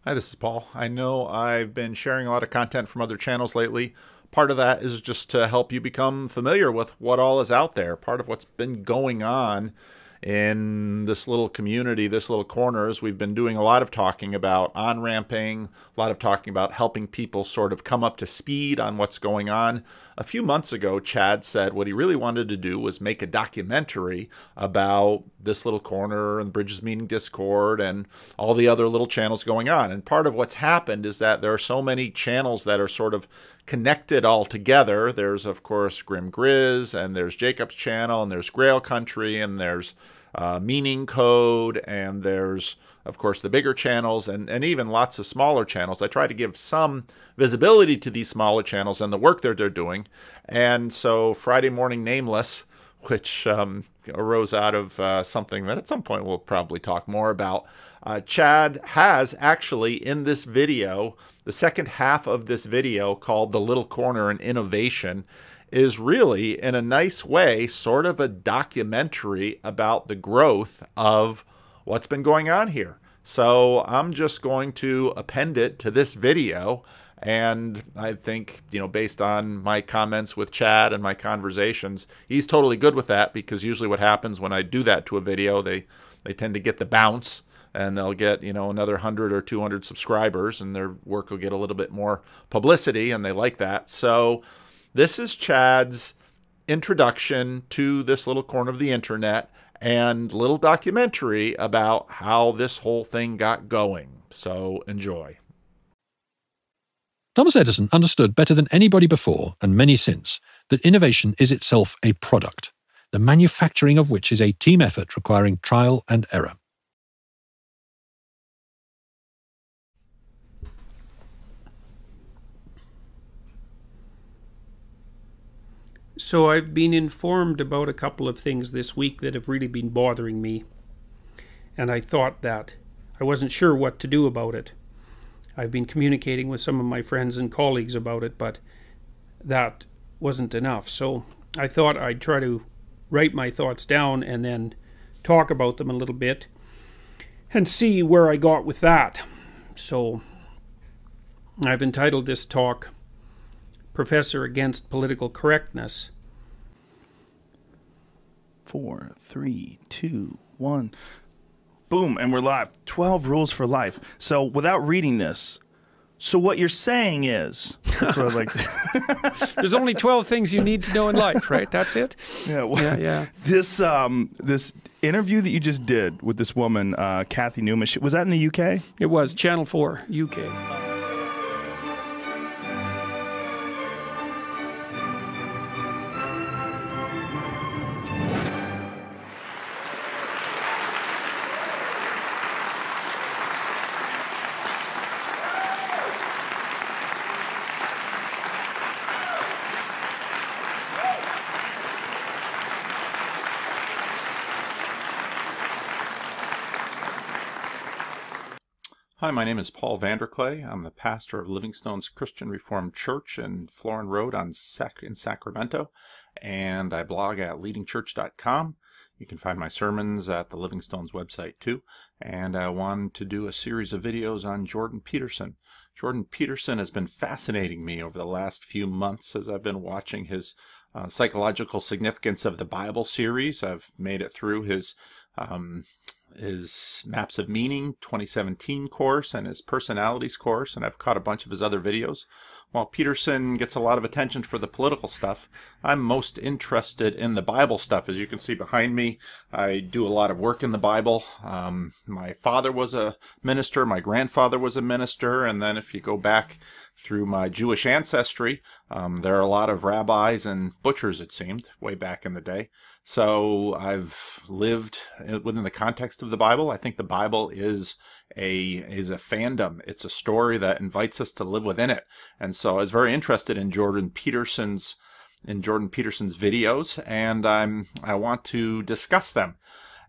Hi, this is Paul. I know I've been sharing a lot of content from other channels lately. Part of that is just to help you become familiar with what all is out there. Part of what's been going on in this little community, this little corner, is we've been doing a lot of talking about on-ramping, a lot of talking about helping people sort of come up to speed on what's going on. A few months ago, Chad said what he really wanted to do was make a documentary about this little corner and Bridges Meeting Discord and all the other little channels going on. And part of what's happened is that there are so many channels that are sort of connected all together. There's, of course, Grim Grizz, and there's Jacob's channel, and there's Grail Country, and there's Meaning Code, and there's, of course, the bigger channels, and even lots of smaller channels. I try to give some visibility to these smaller channels and the work that they're doing. And so Friday Morning Nameless, which arose out of something that at some point we'll probably talk more about, Chad has actually in this video, the second half of this video called The Little Corner and Innovation, is really, in a nice way, sort of a documentary about the growth of what's been going on here. So I'm just going to append it to this video. And I think, based on my comments with Chad and my conversations, he's totally good with that, because usually what happens when I do that to a video, they tend to get the bounce, and they'll get, another 100 or 200 subscribers, and their work will get a little bit more publicity, and they like that. So this is Chad's introduction to this little corner of the internet and little documentary about how this whole thing got going. So enjoy. Thomas Edison understood better than anybody before, and many since, that innovation is itself a product, the manufacturing of which is a team effort requiring trial and error. So I've been informed about a couple of things this week that have really been bothering me. And I thought that I wasn't sure what to do about it. I've been communicating with some of my friends and colleagues about it, but that wasn't enough. So I thought I'd try to write my thoughts down and then talk about them a little bit and see where I got with that. So I've entitled this talk, Professor Against Political Correctness. 4, 3, 2, 1. Boom, and we're live. 12 rules for life. So without reading this, so what you're saying is, that's what I like. There's only 12 things you need to know in life, right? That's it? Yeah. Well, yeah. This interview that you just did with this woman, Kathy Newman, was that in the UK? It was Channel 4, UK. Hi, my name is Paul Vanderclay. I'm the pastor of Livingstone's Christian Reformed Church in Florin Road in Sacramento, and I blog at leadingchurch.com. You can find my sermons at the Livingstone's website too, and I wanted to do a series of videos on Jordan Peterson. Jordan Peterson has been fascinating me over the last few months as I've been watching his Psychological Significance of the Bible series. I've made it through his Maps of Meaning 2017 course and his Personalities course, and I've caught a bunch of his other videos. While Peterson gets a lot of attention for the political stuff, I'm most interested in the Bible stuff. As you can see behind me, I do a lot of work in the Bible. My father was a minister, my grandfather was a minister, and then if you go back through my Jewish ancestry, there are a lot of rabbis and butchers, it seemed, way back in the day. So I've lived within the context of the Bible. I think the Bible is a fandom. It's a story that invites us to live within it. And so I was very interested in Jordan Peterson's videos, and I want to discuss them.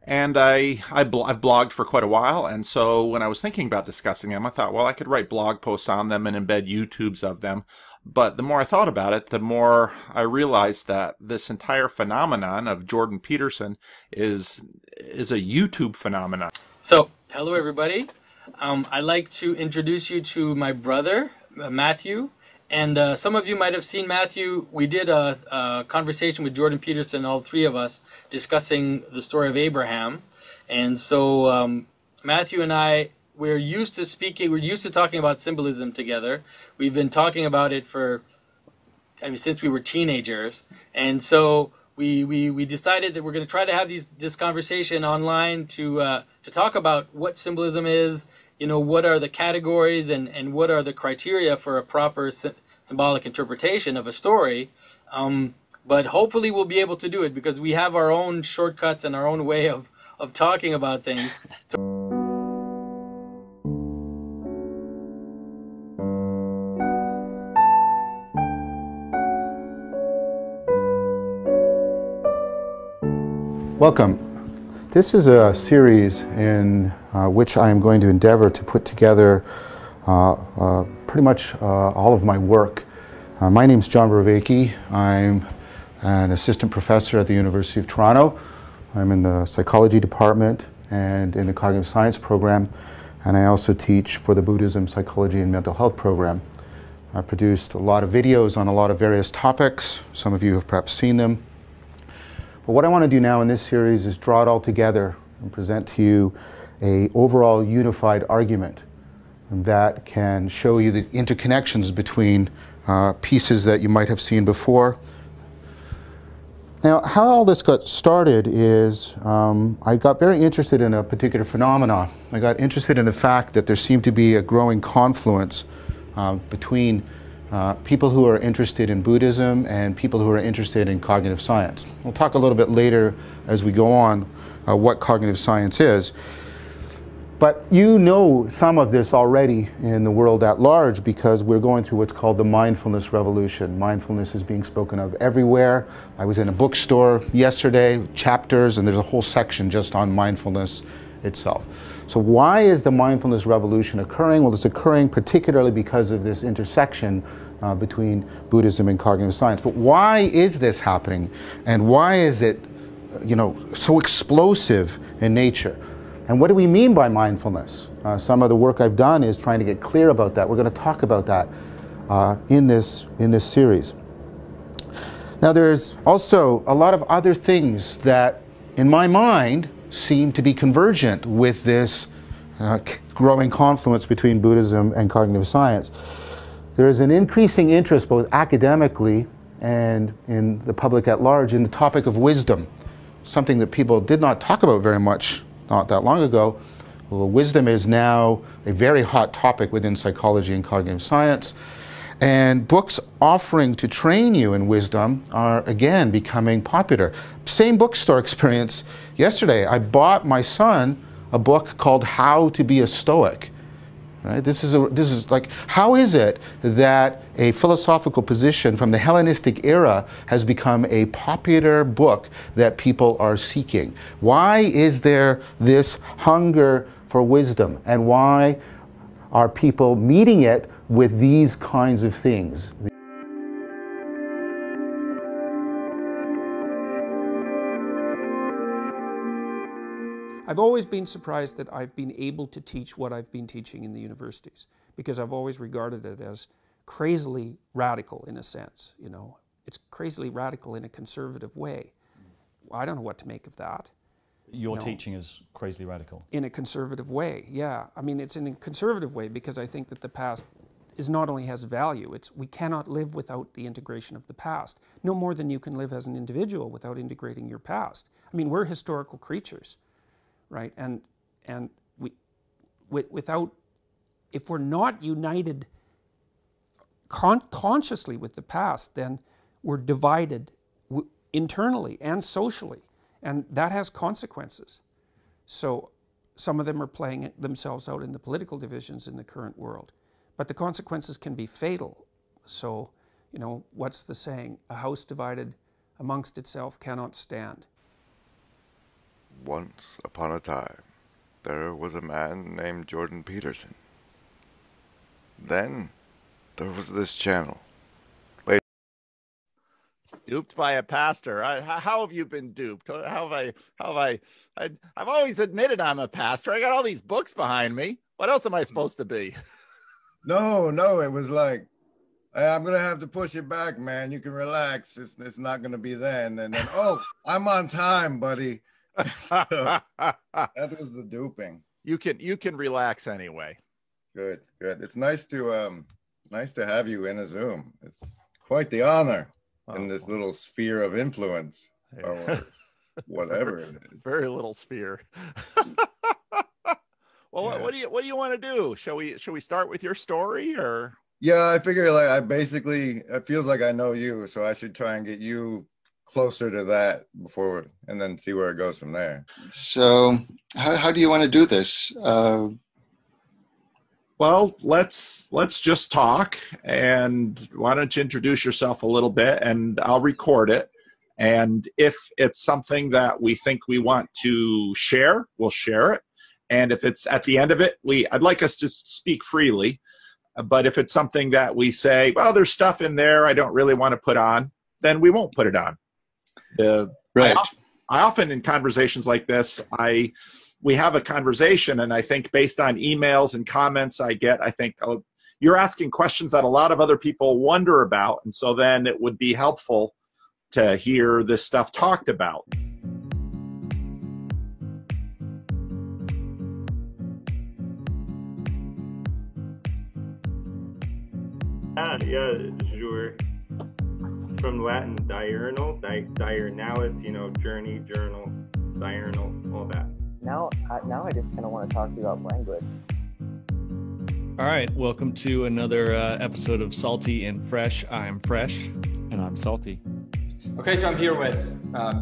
And I've blogged for quite a while, and so when I was thinking about discussing them, I thought, well, I could write blog posts on them and embed YouTubes of them. But the more I thought about it, the more I realized that this entire phenomenon of Jordan Peterson is a YouTube phenomenon. So, hello everybody. I'd like to introduce you to my brother, Matthew. And some of you might have seen Matthew. We did a conversation with Jordan Peterson, all three of us, discussing the story of Abraham. And so Matthew and I, we're used to talking about symbolism together. We've been talking about it since we were teenagers. And so we decided that we're going to try to have this conversation online to talk about what symbolism is, what are the categories and what are the criteria for a proper symbolic interpretation of a story. But hopefully we'll be able to do it because we have our own shortcuts and our own way of talking about things. Welcome. This is a series in which I am going to endeavor to put together pretty much all of my work. My name is John Vervaeke. I'm an assistant professor at the University of Toronto. I'm in the psychology department and in the cognitive science program, and I also teach for the Buddhism, psychology, and mental health program. I've produced a lot of videos on a lot of various topics. Some of you have perhaps seen them. But what I want to do now in this series is draw it all together and present to you an overall unified argument that can show you the interconnections between pieces that you might have seen before. Now, how all this got started is I got very interested in a particular phenomenon. I got interested in the fact that there seemed to be a growing confluence between people who are interested in Buddhism and people who are interested in cognitive science. We'll talk a little bit later as we go on what cognitive science is. But you know some of this already in the world at large because we're going through what's called the mindfulness revolution. Mindfulness is being spoken of everywhere. I was in a bookstore yesterday, chapters, and there's a whole section just on mindfulness itself. So why is the mindfulness revolution occurring? Well, it's occurring particularly because of this intersection between Buddhism and cognitive science. But why is this happening? And why is it, so explosive in nature? And what do we mean by mindfulness? Some of the work I've done is trying to get clear about that. We're going to talk about that in this series. Now, there's also a lot of other things that, in my mind, seem to be convergent with this growing confluence between Buddhism and cognitive science. There is an increasing interest both academically and in the public at large in the topic of wisdom, something that people did not talk about very much not that long ago. Well, wisdom is now a very hot topic within psychology and cognitive science. And books offering to train you in wisdom are again becoming popular. Same bookstore experience yesterday. I bought my son a book called How to Be a Stoic. Right? This is like, how is it that a philosophical position from the Hellenistic era has become a popular book that people are seeking? Why is there this hunger for wisdom? And why are people meeting it with these kinds of things? I've always been surprised that I've been able to teach what I've been teaching in the universities because I've always regarded it as crazily radical in a sense, It's crazily radical in a conservative way. I don't know what to make of that. Your teaching is crazily radical? In a conservative way, yeah. I mean, it's in a conservative way because I think that the past is not only has value, we cannot live without the integration of the past, no more than you can live as an individual without integrating your past. I mean, we're historical creatures. Right, and without, if we're not united consciously with the past, then we're divided internally and socially, and that has consequences. So some of them are playing themselves out in the political divisions in the current world, but the consequences can be fatal. So, what's the saying? A house divided amongst itself cannot stand. Once upon a time, there was a man named Jordan Peterson. Then, there was this channel. Duped by a pastor. How have you been duped? I've always admitted I'm a pastor. I got all these books behind me. What else am I supposed to be? No, it was like, "Hey, I'm gonna have to push it back, man. You can relax. It's not gonna be then." And then, oh, I'm on time, buddy. So, that was the duping. You can relax anyway. Good. It's nice to have you in a Zoom. It's quite the honor in this little sphere of influence, or whatever it is. Very little sphere. Well, Yeah. what do you want to do? Shall we start with your story, or? Yeah, I figure like it feels like I know you, so I should try and get you closer to that before, and then see where it goes from there. So, how do you want to do this? Well, let's just talk, and why don't you introduce yourself a little bit, and I'll record it. And if it's something that we think we want to share, we'll share it. And if it's at the end of it, I'd like us to speak freely. But if it's something that we say, well, there's stuff in there I don't really want to put on, then we won't put it on. Right. I often, in conversations like this, we have a conversation, and I think based on emails and comments I get, I think, oh, you're asking questions that a lot of other people wonder about, and so then it would be helpful to hear this stuff talked about. Yeah, sure. From Latin, diurnal, diurnalis, journey, journal, diurnal, all that. Now I just kind of want to talk to you about language. All right, welcome to another episode of Salty and Fresh. I'm Fresh. And I'm Salty. Okay, so I'm here with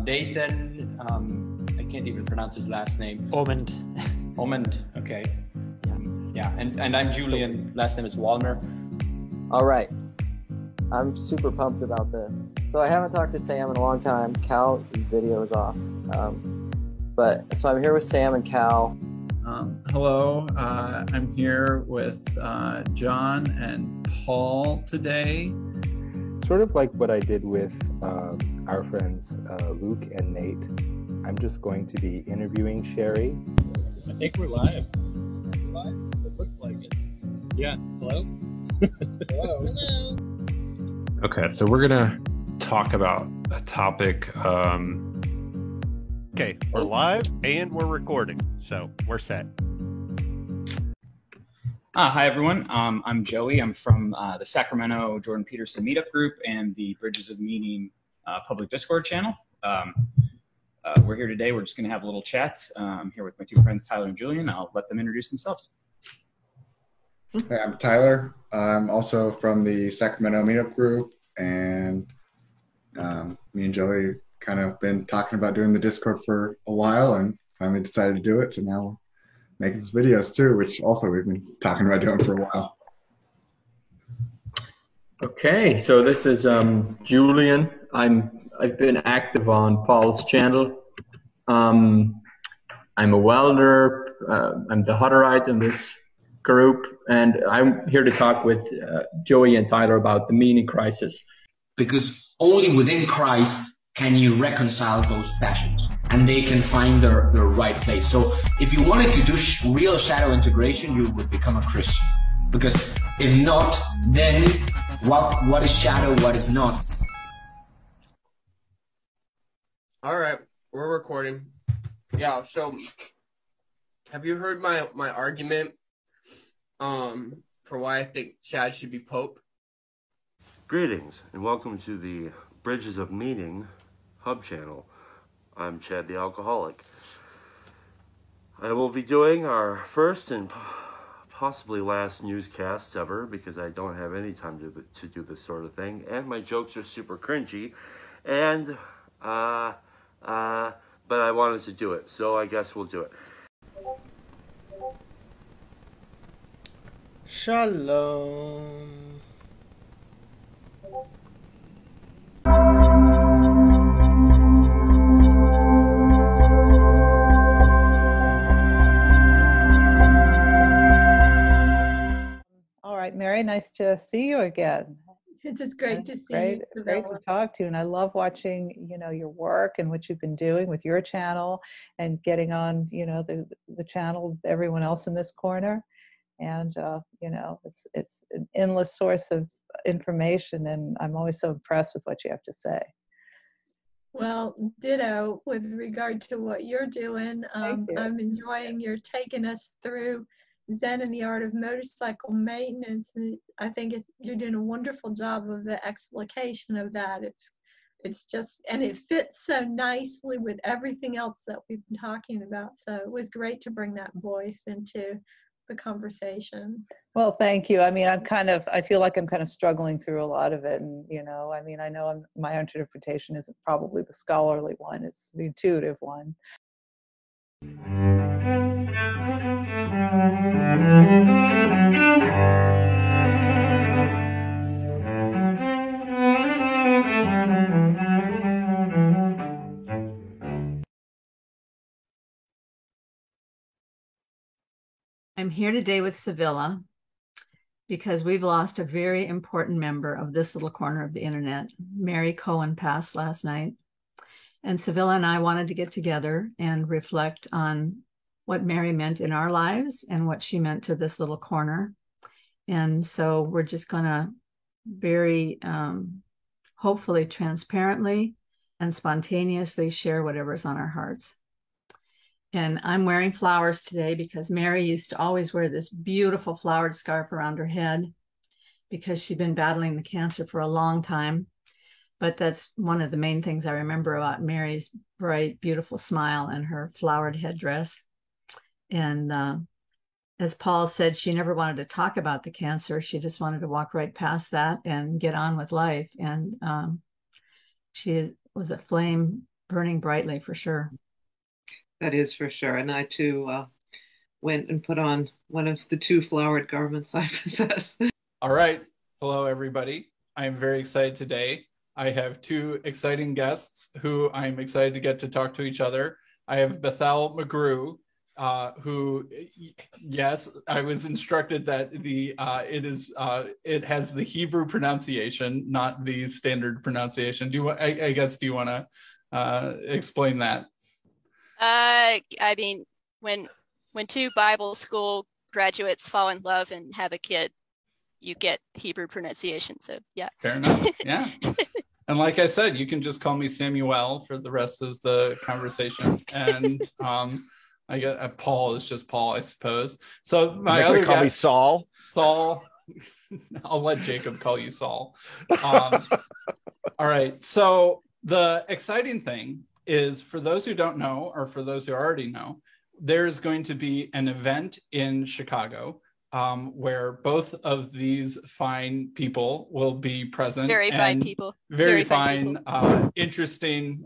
Nathan. I can't even pronounce his last name. Omand. Okay. Yeah. And I'm Julian. Last name is Wallner. All right. I'm super pumped about this. So I haven't talked to Sam in a long time. Cal, his video is off. So I'm here with Sam and Cal. Hello. I'm here with John and Paul today. Sort of like what I did with our friends Luke and Nate. I'm just going to be interviewing Sherry. I think we're live. It looks like it. Yeah. Hello? Hello. Okay, so we're gonna talk about a topic. Okay, we're live and we're recording, so we're set. Hi, everyone. I'm Joey. I'm from the Sacramento Jordan Peterson Meetup Group and the Bridges of Meaning public Discord channel. We're here today. We're just going to have a little chat. I'm here with my two friends, Tyler and Julian. I'll let them introduce themselves. Hey, I'm Tyler. I'm also from the Sacramento Meetup Group, and me and Joey kind of been talking about doing the Discord for a while and finally decided to do it. So now we're making some videos too, which also we've been talking about doing for a while. Okay, so this is Julian. I've been active on Paul's channel. I'm a welder. I'm the Hutterite in this group, and I'm here to talk with Joey and Tyler about the meaning crisis. Because only within Christ can you reconcile those passions, and they can find their right place. So if you wanted to do real shadow integration, you would become a Christian. Because if not, then what is shadow, what is not? All right, we're recording. Yeah, so have you heard my argument for why I think Chad should be Pope? Greetings and welcome to the Bridges of Meaning Hub channel. I'm Chad the Alcoholic. I will be doing our first and possibly last newscast ever because I don't have any time to do this sort of thing, and my jokes are super cringy, and but I wanted to do it, so I guess we'll do it. Shalom. All right, Mary, nice to see you again. It's just great to see Great, you. great to talk to you. And I love watching, your work and what you've been doing with your channel and getting on, the channel of everyone else in this corner. And you know, it's an endless source of information, and I'm always so impressed with what you have to say. Well, ditto with regard to what you're doing. I'm enjoying your taking us through Zen and the Art of Motorcycle Maintenance. I think you're doing a wonderful job of the explication of that. It's just, and it fits so nicely with everything else that we've been talking about. So it was great to bring that voice into the conversation. Well, thank you. I mean, I feel like I'm kind of struggling through a lot of it. And, you know, I mean, I know my interpretation isn't probably the scholarly one, it's the intuitive one. I'm here today with Sevilla because we've lost a very important member of this little corner of the internet. Mary Cohen passed last night, and Sevilla and I wanted to get together and reflect on what Mary meant in our lives and what she meant to this little corner. And so we're just going to very hopefully transparently and spontaneously share whatever's on our hearts. And I'm wearing flowers today because Mary used to always wear this beautiful flowered scarf around her head because she'd been battling the cancer for a long time. But that's one of the main things I remember about Mary's bright, beautiful smile and her flowered headdress. And as Paul said, she never wanted to talk about the cancer. She just wanted to walk right past that and get on with life. And she was a flame burning brightly for sure. That is for sure. And I too went and put on one of the 2 flowered garments I possess. All right. Hello, everybody. I'm very excited today. I have 2 exciting guests who I'm excited to get to talk to each other. I have Bethel McGrew, who, yes, I was instructed that it has the Hebrew pronunciation, not the standard pronunciation. Do you want to explain that? I mean, when 2 Bible school graduates fall in love and have a kid, you get Hebrew pronunciation. So yeah. Fair enough. Yeah. And like I said, you can just call me Samuel for the rest of the conversation. And I get Paul is just Paul, I suppose. So my other call me Saul. Saul. I'll let Jacob call you Saul. All right. So the exciting thing is, for those who don't know, or for those who already know, there's going to be an event in Chicago where both of these fine people will be present. Very fine people. Very fine, interesting,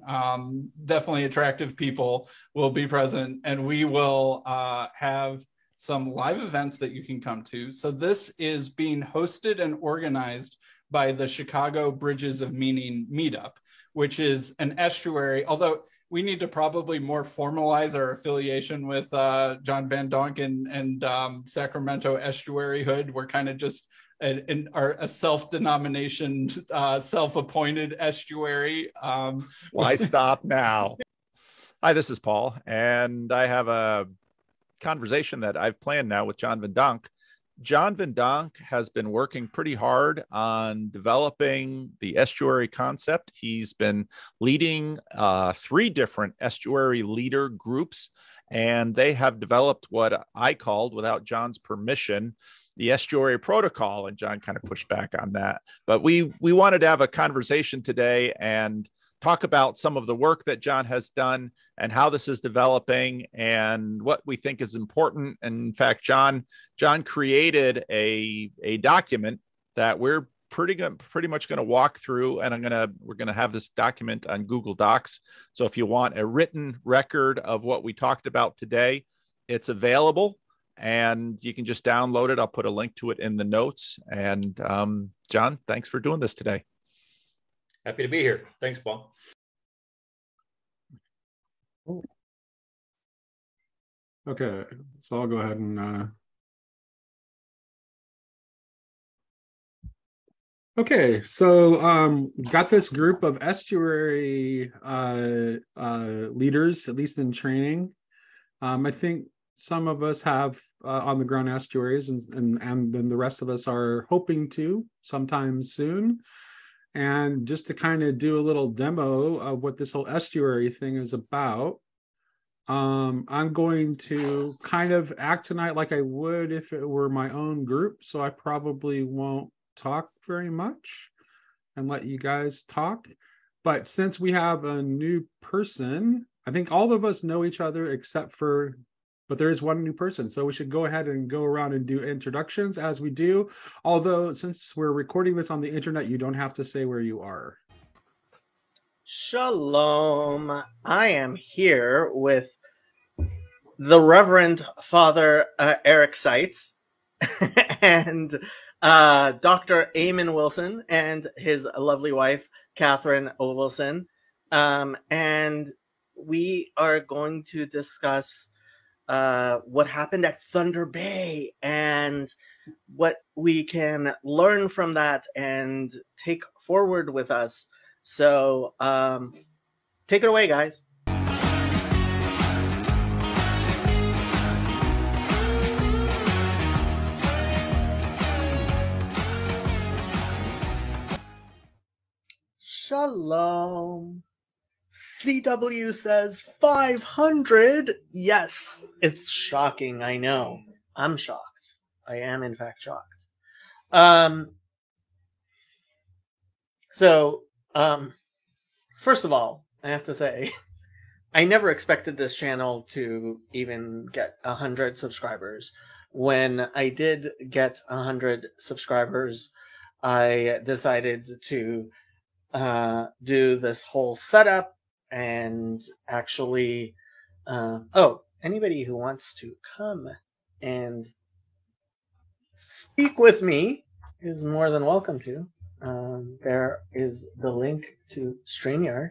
definitely attractive people will be present, and we will have some live events that you can come to. So this is being hosted and organized by the Chicago Bridges of Meaning Meetup, which is an estuary, although we need to probably more formalize our affiliation with John Van Donk and Sacramento Estuary Hood. We're kind of just a self-denomination, self-appointed estuary. Why stop now? Hi, this is Paul, and I have a conversation that I've planned now with John Van Donk. John Van Donk has been working pretty hard on developing the estuary concept. He's been leading 3 different estuary leader groups, and they have developed what I called, without John's permission, the estuary protocol. And John kind of pushed back on that. But we wanted to have a conversation today and talk about some of the work that John has done and how this is developing and what we think is important. And in fact, John created a document that we're pretty much going to walk through, and we're going to have this document on Google Docs. So if you want a written record of what we talked about today, it's available and you can just download it. I'll put a link to it in the notes. And John, thanks for doing this today. Happy to be here. Thanks, Paul. Okay, so I'll go ahead and okay, so got this group of estuary leaders, at least in training. I think some of us have on the ground estuaries, and then the rest of us are hoping to sometime soon. And just to kind of do a little demo of what this whole estuary thing is about, I'm going to kind of act tonight like I would if it were my own group. So I probably won't talk very much and let you guys talk. But since we have a new person, I think all of us know each other except for, but there is one new person. So we should go ahead and go around and do introductions as we do. Although since we're recording this on the internet, you don't have to say where you are. Shalom. I am here with the Reverend Father Eric Seitz and Dr. Eamon Wilson and his lovely wife, Catherine O. Wilson. And we are going to discuss what happened at Thunder Bay and what we can learn from that and take forward with us. So take it away, guys. Shalom. CW says 500. Yes, it's shocking. I know. I'm shocked. I am, in fact, shocked. First of all, I have to say, I never expected this channel to even get 100 subscribers. When I did get 100 subscribers, I decided to do this whole setup and actually, anybody who wants to come and speak with me is more than welcome to. There is the link to StreamYard